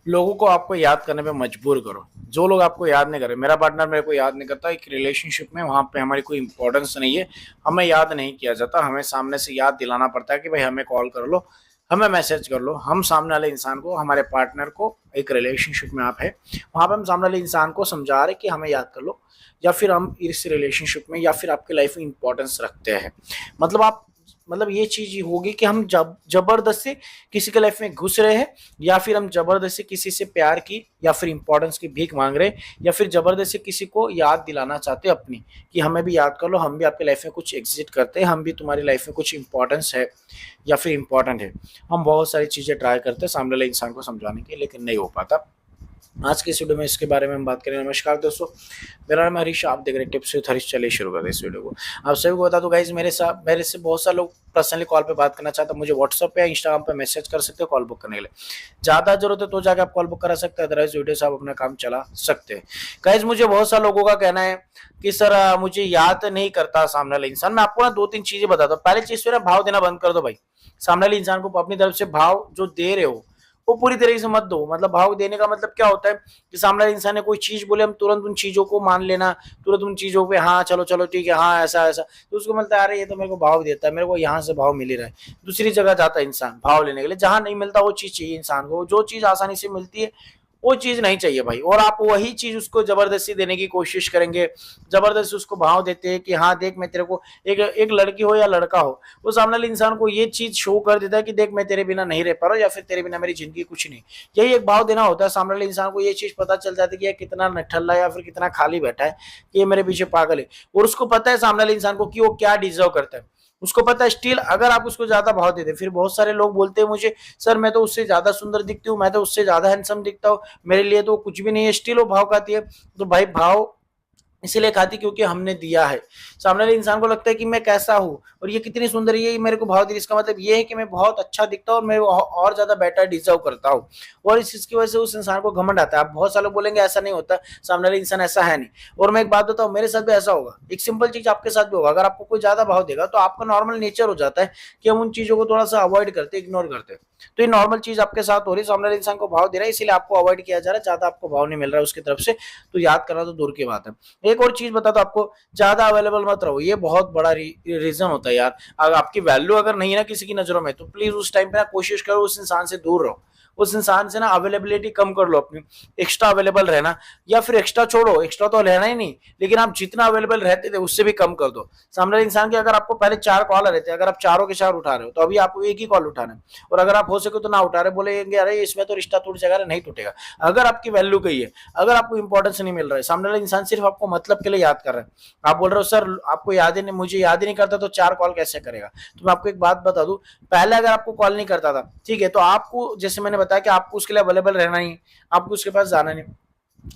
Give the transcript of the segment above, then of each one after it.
लोगों को आपको याद करने पे मजबूर करो। जो लोग आपको याद नहीं कर रहे, मेरा पार्टनर मेरे को याद नहीं करता, एक रिलेशनशिप में वहां पे हमारी कोई इंपॉर्टेंस नहीं है, हमें याद नहीं किया जाता, हमें सामने से याद दिलाना पड़ता है कि भाई हमें कॉल कर लो, हमें मैसेज कर लो। हम सामने वाले इंसान को, हमारे पार्टनर को, एक रिलेशनशिप में आप है वहां पे हम सामने वाले इंसान को समझा रहे कि हमें याद कर लो, या फिर हम इस रिलेशनशिप में या फिर आपकी लाइफ में इंपॉर्टेंस रखते हैं। मतलब आप, मतलब ये चीज होगी कि हम जब जबरदस्ती किसी के लाइफ में घुस रहे हैं, या फिर हम जबरदस्ती किसी से प्यार की या फिर इंपॉर्टेंस की भीख मांग रहे हैं, या फिर जबरदस्ती किसी को याद दिलाना चाहते हैं अपनी, कि हमें भी याद कर लो, हम भी आपकी लाइफ में कुछ एग्जिट करते हैं, हम भी तुम्हारी लाइफ में कुछ इंपॉर्टेंस है या फिर इंपॉर्टेंट है। हम बहुत सारी चीजें ट्राई करते हैं सामने वाले इंसान को समझाने की, लेकिन नहीं हो पाता। आज के इस वीडियो में इसके बारे में हम बात करें। नमस्कार दोस्तों, मेरा नाम है हरीश, आप देख रहे हैं टिप्स विद हरीश। चलिए शुरू करते हैं इस वीडियो को। आप सभी को बता दूं गाइज, मेरे से बहुत सारे लोग पर्सनली कॉल पे बात करना चाहते हैं, मुझे व्हाट्सएप पे या इंस्टाग्राम पे मैसेज कर सकते हो कॉल बुक करने के लिए। ज्यादा जरूरत है तो जाकर आप कॉल बुक करा सकते हैं, अदरवाइज वीडियो से आप अपना काम चला सकते हैं। गाइज मुझे बहुत सारे लोगों का कहना है कि सर मुझे याद नहीं करता सामने वाला इंसान। मैं आपको ना दो तीन चीजें बताता हूँ। पहली चीज तो भाव देना बंद कर दो भाई। सामने वाले इंसान को अपनी तरफ से भाव जो दे रहे हो वो पूरी तरीके से मत दो। मतलब भाव देने का मतलब क्या होता है कि सामने वाले इंसान ने कोई चीज बोले, हम तुरंत उन चीजों को मान लेना, तुरंत उन चीजों पे हाँ चलो चलो ठीक है, हाँ ऐसा ऐसा, तो उसको मिलता है अरे ये तो मेरे को भाव देता है, मेरे को यहाँ से भाव मिल ही रहा है। दूसरी जगह जाता है इंसान भाव लेने के लिए, जहां नहीं मिलता वो चीज चाहिए इंसान को। जो चीज आसानी से मिलती है वो चीज नहीं चाहिए भाई, और आप वही चीज उसको जबरदस्ती देने की कोशिश करेंगे, जबरदस्ती उसको भाव देते हैं कि हाँ देख मैं तेरे को, एक लड़की हो या लड़का हो, वो सामने वाले इंसान को ये चीज शो कर देता है कि देख मैं तेरे बिना नहीं रह पा रहा हूँ, या फिर तेरे बिना मेरी जिंदगी कुछ नहीं। यही एक भाव देना होता है। सामने वाले इंसान को ये चीज पता चल जाती है कि ये कितना नठल्ला या फिर कितना खाली बैठा है, कि ये मेरे पीछे पागल है, और उसको पता है सामने वाले इंसान को कि वो क्या डिजर्व करता है। उसको पता है स्टिल अगर आप उसको ज्यादा भाव देते, फिर बहुत सारे लोग बोलते हैं मुझे, सर मैं तो उससे ज्यादा सुंदर दिखती हूँ, मैं तो उससे ज्यादा हैंडसम दिखता हूँ, मेरे लिए तो कुछ भी नहीं है, स्टिल वो भाव खाती है। तो भाई भाव इसीलिए खाती क्योंकि हमने दिया है। सामने वाले इंसान को लगता है कि मैं कैसा हूँ और ये कितनी सुंदर है, ये मेरे को भाव दे, इसका मतलब ये है कि मैं बहुत अच्छा दिखता हूँ और मैं और ज्यादा बेटर डिजर्व करता हूँ। और इस चीज की वजह से उस इंसान को घमंड आता है। आप बहुत सारे लोग बोलेंगे ऐसा नहीं होता, सामने वाले इंसान ऐसा है नहीं। और मैं एक बात बताऊँ, मेरे साथ भी ऐसा होगा। एक सिंपल चीज आपके साथ भी होगा, अगर आपको कोई ज्यादा भाव देगा तो आपका नॉर्मल नेचर हो जाता है कि हम उन चीजों को थोड़ा सा अवॉइड करते, इग्नोर करते। तो ये नॉर्मल चीज आपके साथ हो रही है, सामने वाले इंसान को भाव दे रहा है इसीलिए आपको अवॉइड किया जा रहा है, ज्यादा आपको भाव नहीं मिल रहा है उसकी तरफ से, तो याद करना तो दूर की बात है। एक और चीज बता दो आपको, ज्यादा अवेलेबल मत रहो, ये बहुत बड़ा रीजन होता है यार। अगर आपकी वैल्यू अगर नहीं है ना किसी की नजरों में, तो प्लीज उस टाइम पे ना कोशिश करो उस इंसान से दूर रहो। उस इंसान से ना अवेलेबिलिटी कम कर लो अपनी, एक्स्ट्रा अवेलेबल रहना, या फिर एक्स्ट्रा छोड़ो, एक्स्ट्रा तो रहना ही नहीं, लेकिन आप जितना अवेलेबल रहते थे उससे भी कम कर दो। सामने इंसान के अगर आपको पहले 4 कॉल आ रहे थे, अगर आप चारों के 4 उठा रहे हो तो अभी आपको एक ही कॉल उठाना है, और अगर आप हो सके तो ना उठा रहे, बोलेंगे अरे इसमें तो रिश्ता टूट जाएगा, नहीं टूटेगा। अगर आपकी वैल्यू गई है, अगर आपको इंपॉर्टेंस नहीं मिल रहा है, सामने वाला इंसान सिर्फ आपको मतलब के लिए याद कर रहा है, आप बोल रहे हो सर आपको याद ही नहीं, मुझे याद ही नहीं करता तो 4 कॉल कैसे करेगा। तो मैं आपको एक बात बता दूं, पहले अगर आपको कॉल नहीं करता था ठीक है, तो आपको जैसे मैंने बताया कि आपको उसके लिए अवेलेबल रहना ही, आपको उसके पास जाना नहीं।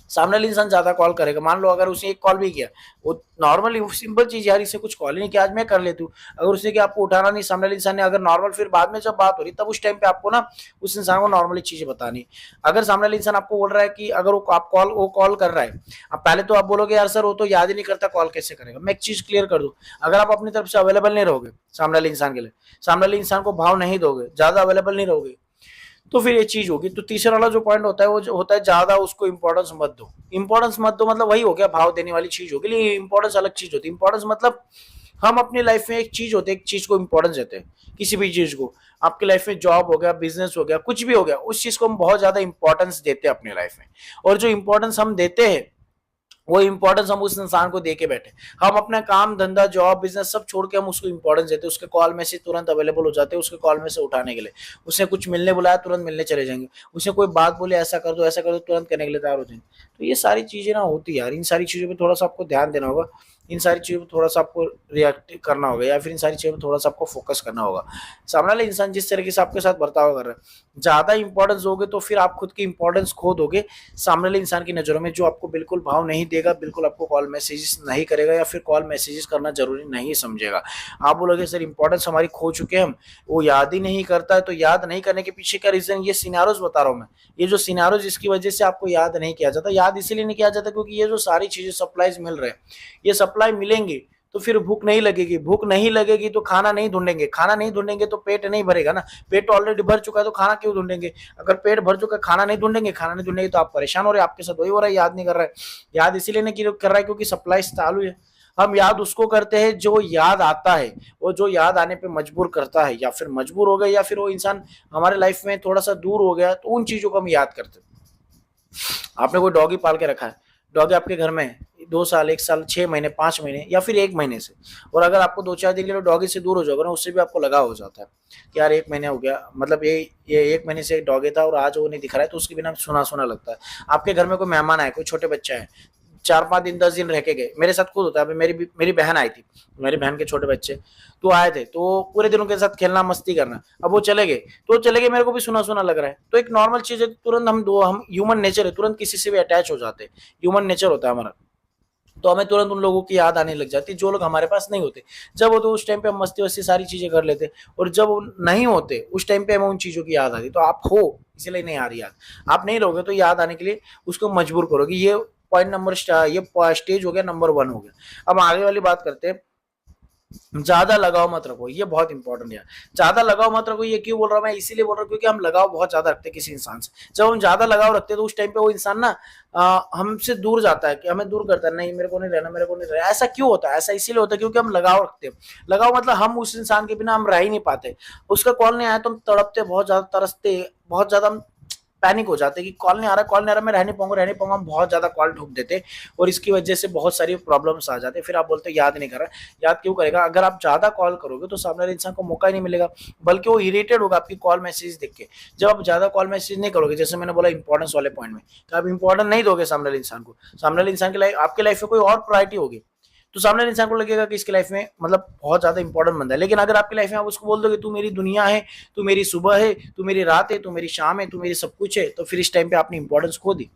सामने वाला इंसान ज्यादा कॉल करेगा, मान लो अगर उसने एक कॉल भी किया, वो नॉर्मली सिंपल चीज यार, इसे कुछ कॉल ही नहीं किया, आज मैं कर लेती हूँ, अगर उसने कि आपको उठाना नहीं, सामने वाले इंसान ने अगर नॉर्मल, फिर बाद में जब बात हो रही तब उस टाइम पे आपको ना उस इंसान को नॉर्मली चीजें बतानी। अगर सामने वाले इंसान आपको बोल रहा है कि अगर वो कॉल कर रहा है, अब पहले तो आप बोलोगे यार सर वो तो याद ही नहीं करता, कॉल कैसे करेगा। मैं एक चीज क्लियर कर दूं, अगर आप अपनी तरफ से अवेलेबल नहीं रहोगे सामने वाले इंसान के लिए, सामने वाले इंसान को भाव नहीं दोगे, ज्यादा अवेलेबल नहीं रहोगे, तो फिर ये चीज होगी। तो तीसरा वाला जो पॉइंट होता है वो जो होता है, ज्यादा उसको इंपॉर्टेंस मत दो। इंपॉर्टेंस मत दो मतलब वही हो गया, भाव देने वाली चीज होगी, लेकिन इंपॉर्टेंस अलग चीज होती है। इंपॉर्टेंस मतलब हम अपनी लाइफ में एक चीज होते हैं, एक चीज को इंपॉर्टेंस देते हैं, किसी भी चीज को। आपकी लाइफ में जॉब हो गया, बिजनेस हो गया, कुछ भी हो गया, उस चीज को हम बहुत ज्यादा इंपॉर्टेंस देते हैं अपनी लाइफ में। और जो इंपॉर्टेंस हम देते हैं वो इंपॉर्टेंस हम उस इंसान को देके बैठे, हम अपना काम धंधा जॉब बिजनेस सब छोड़ के हम उसको इंपॉर्टेंस देते हैं। उसके कॉल में से तुरंत अवेलेबल हो जाते हैं, उसके कॉल में से उठाने के लिए। उसने कुछ मिलने बुलाया तुरंत मिलने चले जाएंगे, उसने कोई बात बोले ऐसा कर दो ऐसा कर दो, तुरंत करने के लिए तैयार हो जाएंगे। तो ये सारी चीजें ना होती है यार, इन सारी चीजों पर थोड़ा सा आपको ध्यान देना होगा, इन सारी चीजों पर थोड़ा सा आपको रिएक्ट करना होगा, या फिर इन सारी चीजों पर थोड़ा सा आपको फोकस करना होगा। सामने वाला इंसान जिस तरीके से आपके साथ बर्ताव कर रहा है, ज्यादा इंपॉर्टेंस दोगे तो फिर आप खुद की इंपॉर्टेंस खो दोगे सामने वाले इंसान की नजरों में, जो आपको बिल्कुल भाव नहीं देगा, बिल्कुल आपको कॉल मैसेजेस नहीं करेगा, या फिर कॉल मैसेजेस करना जरूरी नहीं समझेगा। आप बोलोगे सर इंपॉर्टेंस हमारी खो चुके हैं हम, वो याद ही नहीं करता है। तो याद नहीं करने के पीछे का रीजन ये सिनारोज बता रहा हूँ मैं, ये जो सिनारोज जिसकी वजह से आपको याद नहीं किया जाता, याद इसीलिए नहीं किया जाता क्योंकि ये जो सारी चीजें सप्लाईज मिल रहे हैं, ये सप्लाई मिलेंगी तो फिर भूख नहीं लगेगी, भूख नहीं लगेगी तो खाना नहीं ढूंढेंगे, खाना नहीं ढूंढेंगे तो पेट नहीं भरेगा ना, पेट ऑलरेडी भर चुका है तो खाना क्यों ढूंढेंगे। अगर पेट भर चुका है, खाना नहीं ढूंढेंगे, खाना नहीं ढूंढेंगे तो आप परेशान हो रहे हैं, आपके साथ वही हो रहा है, याद नहीं कर रहा है। याद इसीलिए नहीं कर रहा है क्योंकि सप्लाई चालू है। हम याद उसको करते हैं जो याद आता है, वो जो याद आने पे मजबूर करता है, या फिर मजबूर हो गए या फिर वो इंसान हमारे लाइफ में थोड़ा सा दूर हो गया, तो उन चीजों को हम याद करते हैं। आपने कोई डॉगी पाल के रखा है, डॉगी आपके घर में 2 साल, 1 साल, 6 महीने, 5 महीने या फिर 1 महीने से, और अगर आपको 2-4 दिन के लिए डॉगी से दूर हो जाओगे ना, उससे भी आपको लगाव हो जाता है कि यार 1 महीने हो गया, मतलब ये 1 महीने से एक डॉगी था और आज वो नहीं दिख रहा है, तो उसके बिना सुना सुना लगता है। आपके घर में कोई मेहमान आए, कोई छोटे बच्चे हैं, 4-5 दिन 10 दिन रह के गए, मेरे साथ खुद होता है। अभी मेरी बहन आई थी, मेरी बहन के छोटे बच्चे तो आए थे, तो पूरे दिन उनके साथ खेलना मस्ती करना, अब वो चले गए तो चले गए, मेरे को भी सुना सुना लग रहा है। तो एक नॉर्मल चीज है, तुरंत हम ह्यूमन नेचर है, तुरंत किसी से भी अटैच हो जाते हैं, ह्यूमन नेचर होता है हमारा। तो हमें तुरंत उन लोगों की याद आने लग जाती है जो लोग हमारे पास नहीं होते। जब होते उस टाइम पे हम मस्ती वस्ती सारी चीजें कर लेते, और जब वो नहीं होते उस टाइम पे हमें उन चीजों की याद आती। तो आप हो इसलिए नहीं आ रही याद, आप नहीं रहोगे तो याद आने के लिए उसको मजबूर करोगे। ये पॉइंट नंबर ये स्टेज हो गया, नंबर 1 हो गया। अब आगे वाली बात करते हैं, ज्यादा लगाव मत रखो, ये बहुत इंपॉर्टेंट है। ज्यादा लगाव मत रखो, ये क्यों बोल रहा हूं मैं, इसीलिए बोल रहा हूँ क्योंकि हम लगाव बहुत ज्यादा रखते हैं किसी इंसान से। जब हम ज्यादा लगाव रखते हैं तो उस टाइम पे वो इंसान ना हमसे दूर जाता है, कि हमें दूर करता है, नहीं मेरे को नहीं रहना, मेरे को नहीं रहना। ऐसा क्यों होता है? ऐसा इसीलिए होता है क्योंकि हम लगाव रखते हैं। लगाव मतलब हम उस इंसान के बिना हम रह ही नहीं पाते। उसका कॉल नहीं आया तो हम तड़पते, बहुत ज्यादा तरसते, बहुत ज्यादा हम पैनिक हो जाते कि कॉल नहीं आ रहा, कॉल नहीं आ रहा, मैं रह नहीं पाऊंगा, रह नहीं पाऊंगा, हम बहुत ज्यादा कॉल ठोक देते, और इसकी वजह से बहुत सारी प्रॉब्लम्स आ जाते। फिर आप बोलते याद नहीं कर रहा। याद क्यों करेगा? अगर आप ज्यादा कॉल करोगे तो सामने वाले इंसान को मौका ही नहीं मिलेगा, बल्कि वो इरिटेट होगा आपकी कॉल मैसेज देख के। जब आप ज्यादा कॉल मैसेज नहीं करोगे, जैसे मैंने बोला इंपॉर्टेंस वाले पॉइंट में, कि आप इंपॉर्टेंट नहीं दोगे सामने वाले इंसान को, सामने वाले इंसान की लाइफ, आपकी लाइफ में कोई और प्रायोरिटी होगी, तो सामने वाले इंसान को लगेगा कि इसकी लाइफ में मतलब बहुत ज्यादा इंपॉर्टेंट बंदा है। लेकिन अगर आपकी लाइफ में आप उसको बोल दोगे तू मेरी दुनिया है, तू मेरी सुबह है, तू मेरी रात है, तू मेरी शाम है, तू मेरी सब कुछ है, तो फिर इस टाइम पे आपने इंपॉर्टेंस खो दी।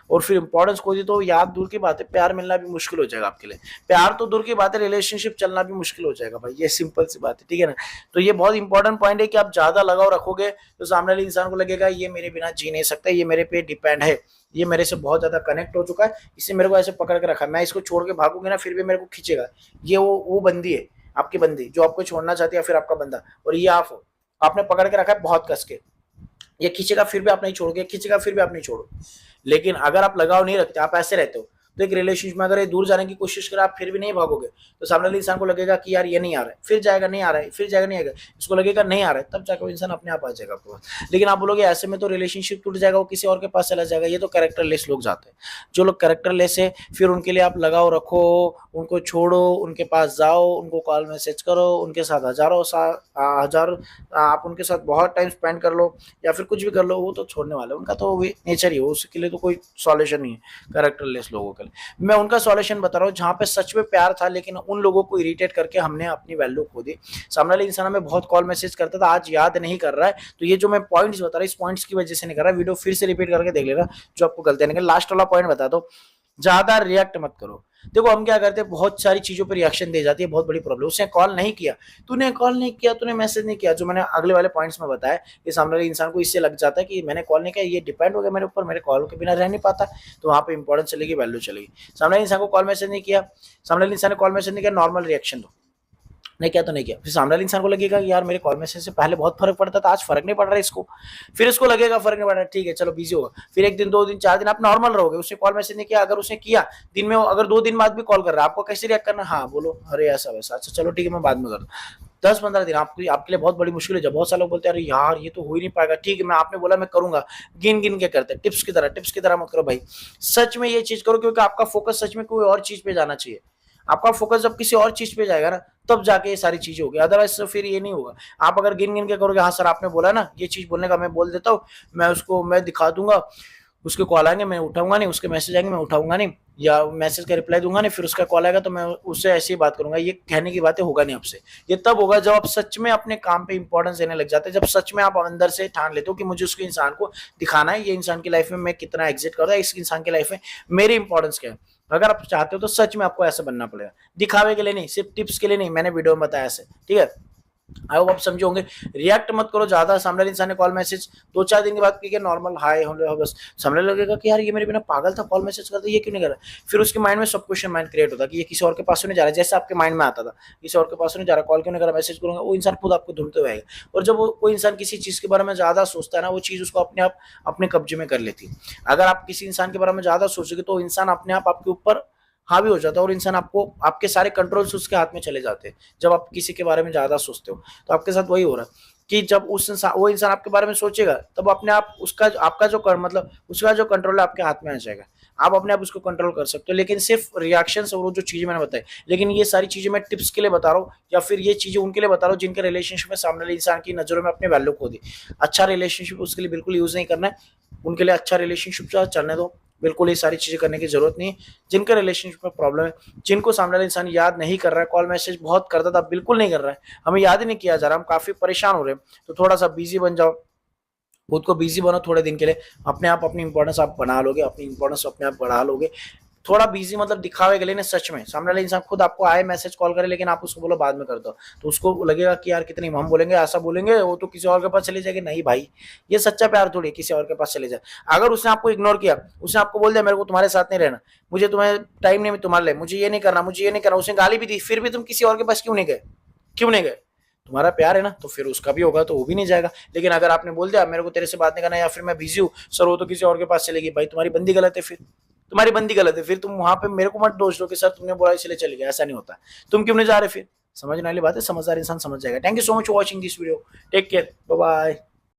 और फिर इंपॉर्टेंस खो दी तो याद दूर की बात है, प्यार मिलना भी मुश्किल हो जाएगा आपके लिए। प्यार तो दूर की बात है, रिलेशनशिप चलना भी मुश्किल हो जाएगा भाई, ये सिंपल सी बात है, ठीक है ना। तो ये बहुत इंपॉर्टेंट पॉइंट है कि आप ज्यादा लगाव रखोगे तो सामने वाले इंसान को लगेगा ये मेरे बिना जी नहीं सकता, ये मेरे पे डिपेंड है, ये मेरे से बहुत ज्यादा कनेक्ट हो चुका है, इससे मेरे को ऐसे पकड़ के रखा है, मैं इसको छोड़ के भागूंगी ना फिर भी मेरे को खींचेगा। ये वो बंदी है, आपकी बंदी जो आपको छोड़ना चाहती है, फिर आपका बंदा, और ये आप हो, आपने पकड़ के रखा है बहुत कस के, ये खींचेगा फिर भी आप नहीं छोड़ोगे, खींचेगा फिर भी आप नहीं छोड़ो। लेकिन अगर आप लगाव नहीं रखते, आप ऐसे रहते हो, तो एक रिलेशनशिप में अगर ये दूर जाने की कोशिश करे, आप फिर भी नहीं भागोगे, तो सामने वाले इंसान को लगेगा कि यार ये नहीं आ रहा है, फिर जाएगा, नहीं आ रहा है, फिर जाएगा, नहीं आएगा, इसको लगेगा नहीं आ रहा है, तब जाकर वो इंसान अपने आप आ जाएगा आपके पास। लेकिन आप बोलोगे ऐसे में तो रिलेशनशिप टूट जाएगा, वो किसी और के पास चला जाएगा, ये तो कैरेक्टरलेस लोग जाते हैं। जो लोग कैरेक्टरलेस है, फिर उनके लिए आप लगाव रखो, उनको छोड़ो, उनके पास जाओ, उनको कॉल मैसेज करो, उनके साथ हजारों आप उनके साथ बहुत टाइम स्पेंड कर लो, या फिर कुछ भी कर लो, वो तो छोड़ने वाले, उनका तो नेचर ही है, उसके लिए तो कोई सॉल्यूशन नहीं है कैरेक्टरलेस लोगों के लिए। मैं उनका सॉल्यूशन बता रहा हूँ जहाँ पे सच में प्यार था, लेकिन उन लोगों को इरिटेट करके हमने अपनी वैल्यू खो दी। सामने वाले इंसान हमें बहुत कॉल मैसेज करता था, आज याद नहीं कर रहा है, तो ये जो मैं पॉइंट्स बता रहा हूँ, इस पॉइंट्स की वजह से नहीं कर रहा। वीडियो फिर से रिपीट करके देख लेना जो आपको गलतियां नहीं। लास्ट वाला पॉइंट बता दो, ज्यादा रिएक्ट मत करो। देखो हम क्या करते हैं, बहुत सारी चीजों पर रिएक्शन दे जाती है, बहुत बड़ी प्रॉब्लम। उसने कॉल नहीं किया, तूने कॉल नहीं किया, तूने मैसेज नहीं किया, जो मैंने अगले वाले पॉइंट्स में बताया, कि सामने वाले इंसान को इससे लग जाता है कि मैंने कॉल नहीं किया, ये डिपेंड हो गया मेरे ऊपर, मेरे कॉल के बिना रह नहीं पाता, तो वहां पे इंपॉर्टेंस चलेगी, वैल्यू चलेगी। सामने वाले इंसान को कॉल मैसेज नहीं किया, सामने वाले इंसान ने कॉल मैसेज नहीं किया, नॉर्मल रिएक्शन दो, नहीं किया तो नहीं किया। फिर सामने वाले इंसान को लगेगा कि यार मेरे कॉल मैसेज से पहले बहुत फर्क पड़ता था, आज फर्क नहीं पड़ रहा है इसको, फिर इसको लगेगा फर्क नहीं पड़ रहा है, ठीक है चलो बिजी होगा। फिर 1 दिन 2 दिन 4 दिन आप नॉर्मल रहोगे, उसने कॉल मैसेज नहीं किया, अगर उसने किया दिन में, अगर 2 दिन बाद भी कॉल कर रहा है, आपको कैसे रिएक्ट करना, हाँ बोलो अरे ऐसा वैसा, अच्छा चलो ठीक है मैं बाद में कर दूँ। 10-15 दिन आपके लिए बहुत बड़ी मुश्किल है। जब बहुत सारे लोग बोलते हैं अरे यार ये तो हो ही नहीं पाएगा, ठीक है मैं आपने बोला मैं करूंगा, गिन गिन के करते, टिप्स की तरह मत करो भाई, सच में ये चीज करो, क्योंकि आपका फोकस सच में कोई और चीज पे जाना चाहिए। आपका फोकस जब किसी और चीज पे जाएगा ना, तब जाके ये सारी चीजें होगी, अदरवाइज तो फिर ये नहीं होगा। आप अगर गिन गिन के करोगे, हाँ सर आपने बोला ना ये चीज बोलने का, मैं बोल देता हूँ, मैं दिखा दूंगा, उसके कॉल आएंगे मैं उठाऊंगा नहीं, उसके मैसेज आएंगे मैं उठाऊंगा नहीं, या मैसेज का रिप्लाई दूंगा नहीं, फिर उसका कॉल आएगा तो मैं उससे ऐसे ही बात करूंगा, ये कहने की बातें होगा नहीं आपसे। ये तब होगा जब आप सच में अपने काम पे इंपॉर्टेंस देने लग जाते हैं, जब सच में आप अंदर से ठान लेते हो कि मुझे उसके इंसान को दिखाना है, ये इंसान की लाइफ में मैं कितना एग्जिट कर रहा है, इस इंसान की लाइफ में मेरी इंपॉर्टेंस क्या है। अगर आप चाहते हो तो सच में आपको ऐसा बनना पड़ेगा, दिखावे के लिए नहीं, सिर्फ टिप्स के लिए नहीं, मैंने वीडियो में बताया ऐसे, ठीक है। आई होप आप समझे होंगे। रिएक्ट मत करो ज्यादा, सामने वाले इंसान ने कॉल मैसेज 2-4 दिन के बाद की नॉर्मल हाय हो बस, सामने लगेगा कि यार ये मेरे बिना पागल था, कॉल मैसेज करता, ये क्यों नहीं कर रहा। फिर उसके माइंड में सब क्वेश्चन माइंड क्रिएट होता है कि ये किसी और के पास नहीं जा रहा है, जैसे आपके माइंड में आता था किसी और के पास नहीं जा रहा, कॉल क्यों नहीं कर रहा, मैसेज करूंगा, वो इंसान खुद आपको ढूंढते हुए आएगा। और जब वो कोई इंसान किसी चीज के बारे में ज्यादा सोचता है ना, वो चीज उसको अपने आप अपने कब्जे में कर लेती है। अगर आप किसी इंसान के बारे में ज्यादा सोचोगे तो इंसान अपने आप आपके ऊपर हावी हो जाता है, और इंसान आपको, आपके सारे कंट्रोल्स उसके हाथ में चले जाते हैं जब आप किसी के बारे में ज्यादा सोचते हो। तो आपके साथ वही हो रहा है कि जब उस इंसान, वो इंसान आपके बारे में सोचेगा तब अपने आप उसका, आपका जो मतलब उसका जो कंट्रोल है आपके हाथ में आ जाएगा, आप अपने आप उसको कंट्रोल कर सकते हो। लेकिन सिर्फ रिएक्शन और वो जो चीजें मैंने बताई, लेकिन ये सारी चीजें मैं टिप्स के लिए बता रहा हूँ, या फिर ये चीजें उनके लिए बता रहा हूँ जिनके रिलेशनशिप में सामने वाले इंसान की नजरों में अपने वैल्यू खो दी। अच्छा रिलेशनशिप उसके लिए बिल्कुल यूज नहीं करना है, उनके लिए अच्छा रिलेशनशिप चलने दो, बिल्कुल ये सारी चीजें करने की जरूरत नहीं है। जिनका रिलेशनशिप में प्रॉब्लम है, जिनको सामने वाला इंसान याद नहीं कर रहा है, कॉल मैसेज बहुत करता था बिल्कुल नहीं कर रहा है, हमें याद ही नहीं किया जा रहा, हम काफी परेशान हो रहे हैं, तो थोड़ा सा बिजी बन जाओ, खुद को बिजी बनो थोड़े दिन के लिए, अपने आप अपनी इंपॉर्टेंस आप बना लोगे, अपनी इंपॉर्टेंस अपने आप बढ़ा लोगे। थोड़ा बिजी मतलब दिखावे के लिए ना, सच में सामने वाला इंसान खुद आपको आए मैसेज कॉल करे, लेकिन आप उसको बोलो बाद में कर दो, तो उसको लगेगा कि यार कितनी, हम बोलेंगे ऐसा बोलेंगे वो तो किसी और के पास चले जाएगी, नहीं भाई ये सच्चा प्यार थोड़ी किसी और के पास चले जाए। अगर उसने आपको इग्नोर किया, उसने आपको बोल दिया मेरे को तुम्हारे साथ नहीं रहना, मुझे तुम्हें टाइम नहीं तुम्हारे लिए, मुझे ये नहीं करना, मुझे ये नहीं करना, उसने गाली भी दी, फिर भी तुम किसी और के पास क्यों नहीं गए, क्यों नहीं गए, तुम्हारा प्यार है ना, तो फिर उसका भी होगा तो वो भी नहीं जाएगा। लेकिन अगर आपने बोल दिया मेरे को तेरे से बात नहीं करना, या फिर मैं बिजी हूँ सर, वो तो किसी और के पास चलेगी, भाई तुम्हारी बंदी गलत है, फिर तुम्हारी बंदी गलत है, फिर तुम वहां पे मेरे को मत दोष दो कि सर तुमने बोला इसलिए चले गए, ऐसा नहीं होता, तुम क्यों नहीं जा रहे फिर। समझने वाली बात है, समझदार इंसान समझ जाएगा। Thank you so much for watching this video, take care, bye bye.